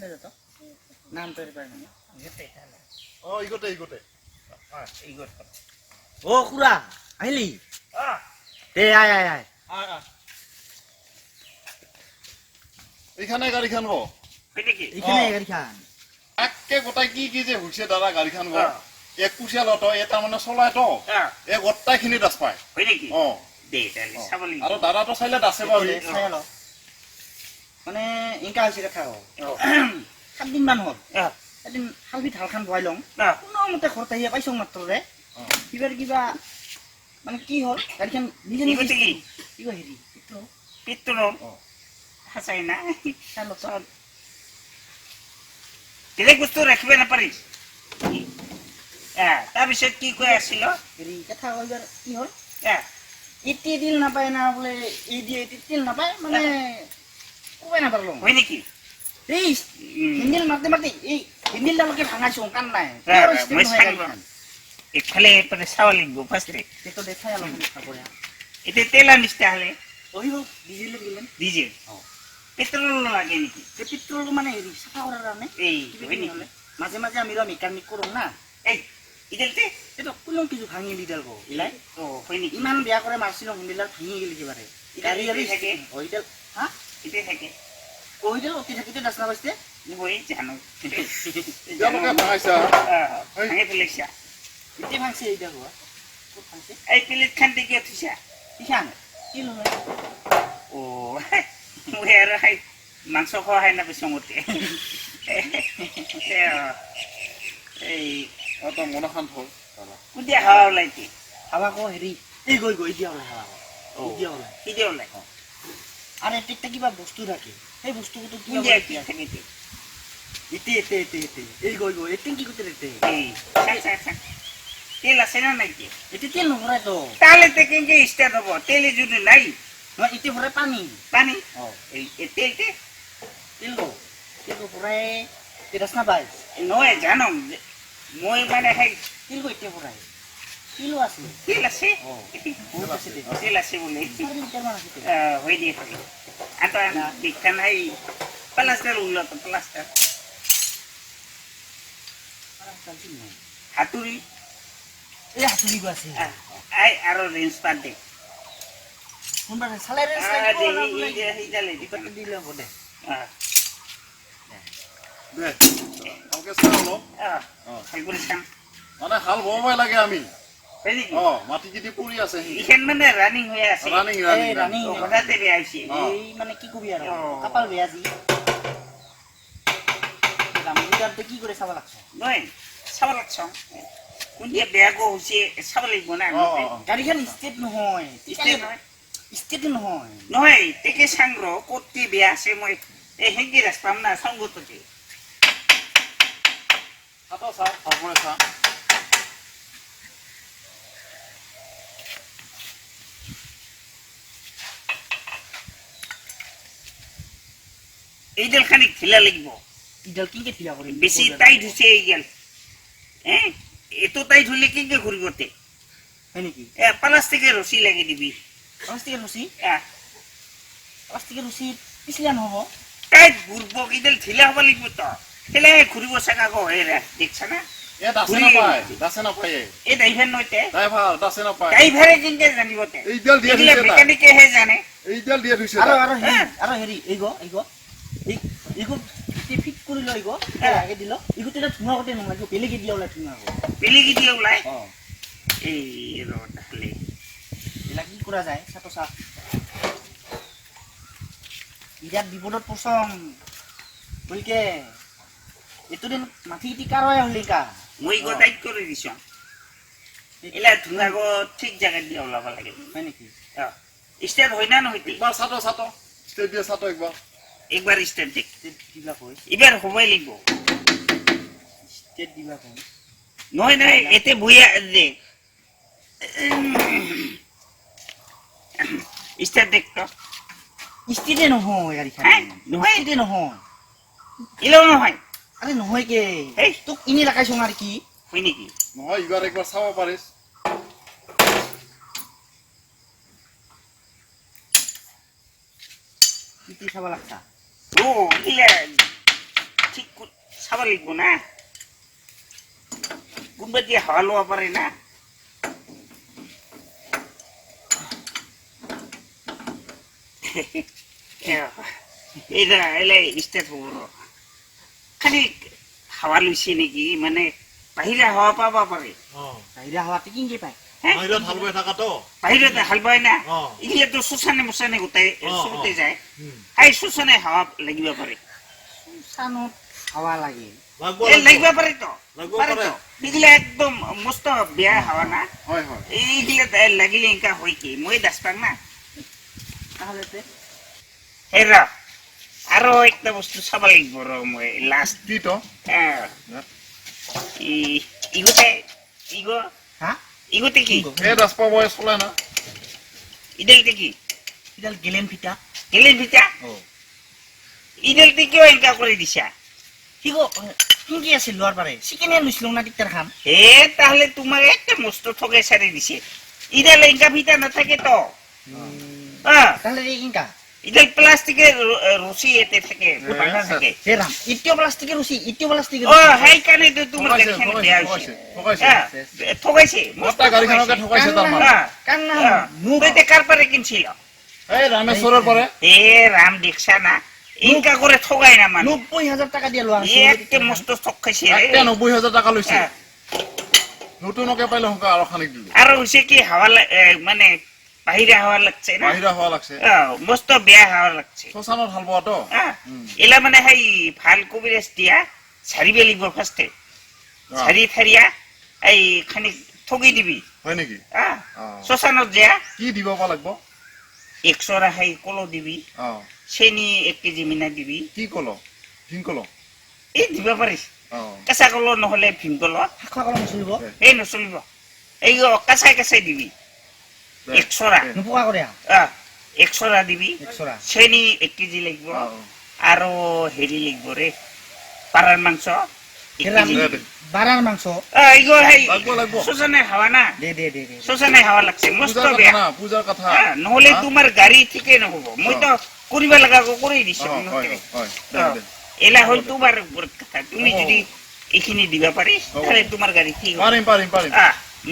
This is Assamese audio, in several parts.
এইফালে যা তো নামটো ৰিপাৰ মানে ইগতে অ খুৰা আহিলি দে আয় এইখানে গাড়ীখন গ এইখানে গাড়ীখান একে গোটাই কি যে হৈছে দাদা গাড়ীখন গ এক কুচিয়া লত এটা মানে চলাই তো এই গোটাইখিনি দাস পায় হয় নেকি অ দে তাহলে সাবলি আৰু দাদাটো চাইলে দাসে বাৰু চাই ল মানে ইনকা হৈছে দেখা 7 দিন মান হ'ল এদিন হালবিত হালখান বহাই লওঁ কোনোমতে ঘৰত আহি পাইছোঁ মাত্ৰ ৰে কিবা মানে কি হ'ল গাড়ীখন নিজে নিজে কিবা হেৰি পিত্তৰ হাসাই না বেলেগ বস্তু ৰাখিব নাপাৰি তাৰপিছত কি কৈ আছিল হেৰি কথা কৈবাৰ কি হ'ল ইটি দিল নাপায় না বোলে ই দিয়ে তিল নাপায় মানে ক'বই নাপাৰলো হয় নেকি এই হিন্দিল মাতে এই হিন্দিলডালকে ভাঙাইছোঁ কাম নাই এইফালে এইফালে চাব লাগিব ফাৰ্ষ্টে সেইটো দেখাই অলপ খাবয়া এতিয়া তেল আনিছে হ'লে আহিব ডিজেল দিলেন ডিজেল পেট্ৰল লাগে নেকি পেট্ৰল মানে হেৰি চাফা কৰাৰ কাৰণে এই হ'লে মাজে মাজে আমি মেকানিক কৰোঁ না এই ইডেলতে এইটো কোনো কিছু ভাঙি দিডাল গো ইলাই হয় নেকি ইমান বেয়া কৰে মাৰছিলোঁ হিন্দিলডাল ভাঙি গেলি কিবাৰে গাড়ী থাকে হইডাল হা এতিয়া থাকে কহিডাল অতি থাকিতে দাস না পাইছে মই জানো তেওঁলোকে ভাঙাইছা ভাঙি পেলাইছা ইতি ভাঙছে এইডাল হোৱা ক'ত ভাঙছে এই প্লেট খান দেখি থৈছা কিখান কি লয় মই আৰু মাংস খোৱা খাই নাপাইছোঁ মতে এই অত মনখান হ'ল দাদা কুদিয়া হাৱা ওলাইছে হাৱা কো হেৰি এই গৈ এতিয়া ওলাই হাৱা এতিয়া ওলাই কিদিয়া ওলাই আৰু এটা কিবা বস্তু থাকে সেই বস্তুটো কি কুদিয়া থাকে এতে এই গৈ এতে কি করতে রেতে এই তেল আছে না নাই এতে তেল নভরাই তো তাহলে তো কেঙ্গে স্টার্ট হবো তেলে যদি নাই না এতে ভরে পানি এই তেলতে তেল ভরাই তেরাস না পাই নয় জানো মই মানে সেই তেল গো এতে ভরাই তেল আছে তেল আছে বলে হয়ে দিয়ে থাকে আটা দীক্ষা নাই প্লাস্টার উন্নত প্লাস্টার হাতুড়ি এই হাতুড়ি গো আছে আই আরো রেঞ্জ পার দে কোনবা সালাই রেঞ্জ এই জালে দিলে বদে দে ভালকে চাও অলপ খালগুলি চাম মানে হাল ববাই লাগে আমি হয় নেকি মাটি যদি পৰি আছে এইখান মানে ৰানিং হয়ে আছে ৰানিং হঠাতে বেয়া হৈছে এই মানে কি কবি আৰু কপাল বেয়া জি দামদারতে কি করে চাবা লাগছ নয় চাব লাগছ কোনদিয়া বেয়া গো হৈছে চাব লাগিব না গাড়ীখন ষ্টেট নহয় ষ্টেট নহয় নহয় তেকে সাংগ্ৰ কত বেয়া আছে মই এই হেঙ্গি ৰাস পাম না সংগততে হাতো চা ভালকৈ চা এইডাল খানিক ঢিলা লাগিব ইডাল কিংকে ঠিলা কৰি বেছি টাইট হৈছে এইডাল এতো টাইট হলে কিংকে ঘূৰিবতে হয় নেকি প্লাষ্টিকের রশি লাগিয়ে দিবি প্লাষ্টিকের রশি পিছলা নহব টাইট ঘুরবো কিডাল ঢিলা হব লাগিব তো ঠেলে ঘুরিব চাকা গো হেরা দেখছ না দাসে নাপায় এই ড্রাইভার নইতে দাসে নাপায় ড্রাইভারে কিংকে জানিবতে এইডাল দিয়ে দিছে মেকানিকে হে জানে এইডাল দিয়ে দিছে আৰু হেৰি এইগো ফিট কৰি লৈ গো আগে দিল ইগুতে ধুঙা কতে নালাগিব বেলেগে দিয়া ওলাই ধুঙা বেলেগে দিয়া ওলাই এই রড হলে এলা কি কৰা যায় সাতো সা ইৰাত বিপদত পছম বলকে এতদিন মাটি টিকাৰ হয় হলিকা মই গো টাইট কৰি দিছ এলা ধুঙা গো ঠিক জায়গা দিয়া ওলাব লাগে হয় নেকি স্টার্ট হয় না নহইতে একবার সাটো স্টেট দিয়ে সাটো একবার স্টার্ট দেখ দিবা কই এবার হবাই লাগিব স্টেট দিবা কই নয় এতে বইয়া দে স্টার্ট দেখ তো স্টেটে নহয় গাড়ীখন নহয় স্টেটে নহয় এলাও নহয় আরে নহয় কে তোক ইনি লাগাইছো আর কি হয় নেকি নহয় এবার একবার চাব পারিস কি চাবা লাগতা ও ইলা ঠিক চাব লাগিব না কোনোবা দিয়ে হাৱা ল'ব পাৰে না এইটা এলে ষ্টেট হ'ব খালি হাৱা লৈছে নেকি মানে বাহিৰা হাৱা পাব পাৰে বাহিৰা হাৱাতে কিনকে পায় বাহিৰত হাল বাই থাকাতো বাহিৰতে হাল বায় না এইগিলাতো শুচানে মুচানে গোটাই চবতে যায় সেই শুচানে হাৱা লাগিব পাৰে চানত হাৱা লাগে লাগিব পাৰেতো এইগিলা একদম মস্ত বেয়া হাৱা না হয় হয় এইগিলা লাগিলে এনেকা হয় কি মই দাস পাম না তাহলে হেৰা আৰু একটা বস্তু চাব লাগিব ৰ মই লাষ্ট কি তো ইগোতে ইগো হা ইগোতে কি এই ৰাস্তা বয় চলে না ইডালতে কি ইডাল গেলেন ফিটা গেলেন ভিতা ইডালতে কিয় এনেকা কৰি দিছা কিনকে আছিল লোৱাৰ পাৰে চিকেনে লৈছিলো না দিকটাৰ খাম হে তাহলে তোমাক একটা মস্ত ঠগাই সারি দিছে ইডাল এনেকা ভিতা নাথাকে তো তাহলে কিনকা ইডাল প্লাস্টিকের রশি এতে থাকে বাঁধা থাকে হে রাম ইটিও প্লাষ্টিকের রুচি ইটিও প্লাষ্টিকের সেইকাৰণে তো তোমাৰ গাড়ীখন বেয়া হৈছে ঠগাইছে মস্তা গাড়ীখনকে ঠগাইছে তাৰমানে কান্না মোক এতিয়া কাৰ পৰা কিনছিল এই ৰামেশ্বৰৰ পৰা এ ৰাম দেখছা না ইনকা কৰে ঠগাই না মানুষ 90,000 টাকা দিয়ে লোৱা একে মস্ত ঠগ খাইছে একটা 90,000 টাকা লৈছে নতুনকে পাইলে হংকা আৰু খানিক দিলে আৰু হৈছে কি হাৱা মানে বাহিৰা হাৱা লাগছে না বাহিৰা হাৱা লাগছে মস্ত বেয়া হাৱা লাগছে শশানত হাল বোৱাটো এলা মানে সেই ভাল কবিৰাজ দিয়া চাৰিব লাগিব ফাৰ্ষ্টে চাৰি থাৰিয়া এই খানি ঠগি দিবি হয় নেকি শশানত যা কি দিব পা লাগিব 100 রা সেই কলো দিবি চেনি 1 কেজি মিনা দিবি কি কলো ভীমকলো এই দিবা পারিস কেঁচা কলো নহলে ভীমকলো শাখা কলম নচলিব এই নচলিব এই কাঁচাই কাঁচাই দিবি 100 রা নোপোকা কৰে 100 ৰা দিবি 100 ৰা চেনি 1 কেজি লাগিব আৰু হেৰি লাগিব ৰে পাৰাৰ মাংস বাৰাৰ মাংস এইগো হেই শোষণে হাৱা না দে শোষণে হাৱা লাগছে মস্ত বেয়া না পূজাৰ কথা নহলে তোমাৰ গাড়ী ঠিকে নহব মই তো কৰিব লাগা কৰি দিছো এলা হল তোমাৰ কথা তুমি যদি এইখিনি দিবা পাৰি তাহলে তোমাৰ গাড়ী ঠিক পাৰিম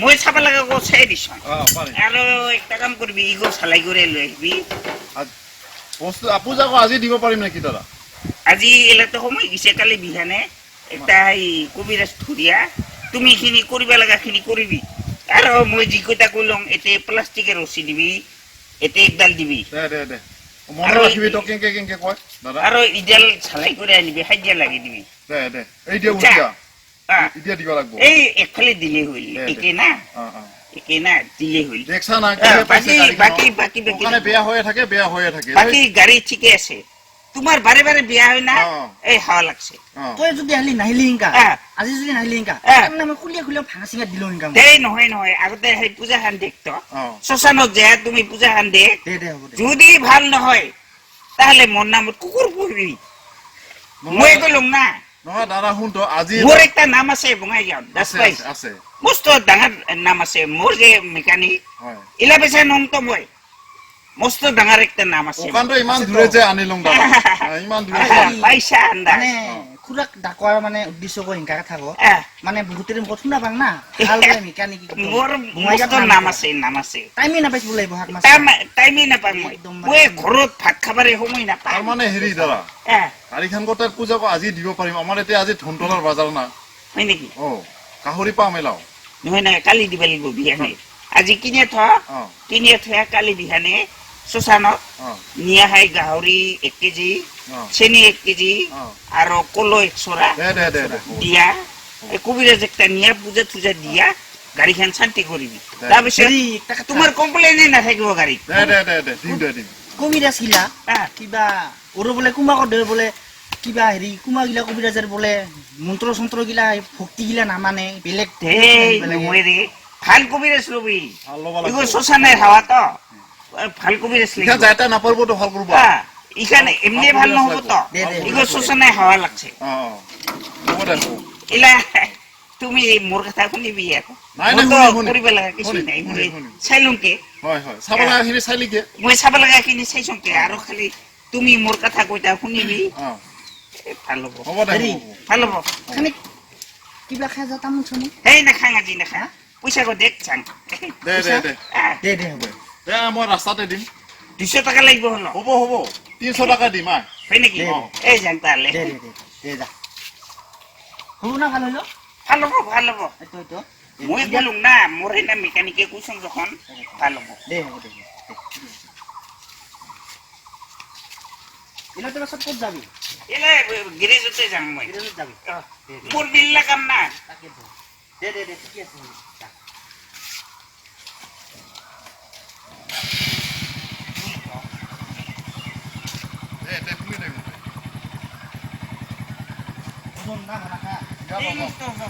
মই চাব লাগা চাই দিছো আৰু একটা কাম কৰিবি ইগো চালাই কৰি লৈ আহিবি বস্তু পূজাক আজি দিব পাৰিম নেকি দাদা আজি এলাতো সময় গিছে কালি বিহানে এটা এই কবিৰাজ ধুৰিয়া তুমি এইখিনি কৰিব লাগা খিনি কৰিবি আৰু মই যি কইতা কইলম এতে প্লাষ্টিকের রশি দিবি এতে একডাল দিবি দে মনে রাখিবি তো কেঙ্কে কয় দাদা আৰু ইডাল চালাই করে আনিবি হাজিয়া লাগি দিবি দে এই দিয়া উঠিয়া ইডিয়া দিব লাগব এই একফালে দিলে হইল একে না একে না দিলে হইল দেখছা না কি পাইছে বাকি ওখানে বেয়া হয়ে থাকে বাকি গাড়ি ঠিকই আছে তোমার বারে বারে বিয়া হয় না এই হাওয়া লাগছে তই যদি আহিলি নাহিলি ইনকা আজি যদি নাহিলি ইনকা মানে মই খুলিয়া ভাঙা চিঙা দিলো ইনকা দেই নহয় আগতে সেই পূজা খান দেখতো শশানত যায় তুমি পূজা খান দেখ যদি ভাল নহয় তাহলে মোর নামত কুকুর পুরবি মই কইলম না নহয় দাদা শুন তো আজি মোর একটা নাম আছে বঙাইগাঁও দাসপাইস আছে মস্ত ডাঙৰ নাম আছে মোৰ যে মেকানিক ইলা বেচা নম তো মই মস্ত ডাঙৰ একটা নাম আছে ওখানটো ইমান দূৰে যে আনিলং দাদা ইমান দূৰে পইচা আন্দা মানে খুৰাক ডাকোৱাৰ মানে উদ্দেশ্য কৈ ইনকা থাকো মানে বহুতেৰ মুখত শুনা পাং না ভাল বলে মেকানিক মোর মস্ত নাম আছে টাইমে নাপাইছ বলে বহাক মাছ টাইমে নাপাম মই ঘৰত ভাত খাবাৰে সময় নাপাম তাৰ মানে হেৰি দাদা গাড়ীখন গোটাই পূজাক আজি দিব পাৰিম আমাৰ এতিয়া আজি ধনতলাৰ বজাৰ না হয় নেকি গাহৰি পাম এলাও নহয় কালি দিব লাগিব বিহানে আজি কিনে থোৱা কালি বিহানে শশানত নিয়া হয় গাহৰি 1 কেজি চেনি 1 কেজি আৰু কলো 100 ৰা দিয়া কবিৰাজ একটা নিয়া পূজা তুজা দিয়া গাড়ীখন শান্তি কৰিবি তাৰপিছত তোমাৰ কমপ্লেইনে নাথাকিব গাড়ী দিম কবিৰাজ গিলা কিবা ওৰ বলে কুমাকৰ দে বলে কিবা হেৰি কুমা গিলা কবিৰাজৰ বলে মন্ত্ৰ চন্ত্ৰ গিলা ভক্তি গিলা নামানে বেলেগ ভাল কবিৰাজ লবি ইগো শশানের হাওয়া তো ভাল কবিরাজ লাগবে যাতে না পারবো তো ভাল করব এখানে এমনি ভাল নহব তো ইগো শোষণে হাওয়া লাগছে ইলা তুমি মোর কথা শুনিবি এখন কৰিব লাগা কিছু নাই চাইলুংকে হয় চাব লাগা খিনি চাইলিকে মই চাব লাগা খিনি চাইছংকে আৰু খালি তুমি মোৰ কথা কইতা শুনিবি ভাল হ'ব হ'ব দে হেৰি, হ'ব, হ'ব। ভাল হ'ব খানি কিবা খাই যা তামোল চমু সেই নাখাং আজি নাখা পইচা গৈ দেখ চাং দে দে দে দে হ'ব দে মই ৰাস্তাতে দিম 200 টকা লাগিব হল হ'ব হ'ব 300 টকা দিম হয় নেকি দে, এই যাং তাহলে দে যা হ'ব না ভাল হলো ভাল হ'ব এইটো মই গেলুং না মোৰ সেইনা মেকানিকে কৈছং যখন ভাল হ'ব দে হ'ব দে এনে তোরা সব ক'ত যাবি এলে গেৰেজতে যাম মই গেৰেজত যাবি মোৰ বিল্লা কাম না তাকে দে ঠিকে আছে যা। দে দে তুমি দে ওজন না খানা খা এই মস্ত হ'ব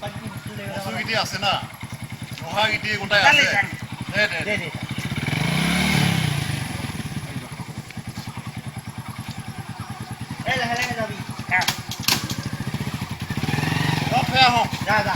পাঁচটি বস্তু লৈ বস্তু যাবা গিটি আছে না লোহা গিটি গোটাই কালি আছে যাম দে দে দে এই লাহে লাহে যাবি লগ হৈ আহোঁ যা যা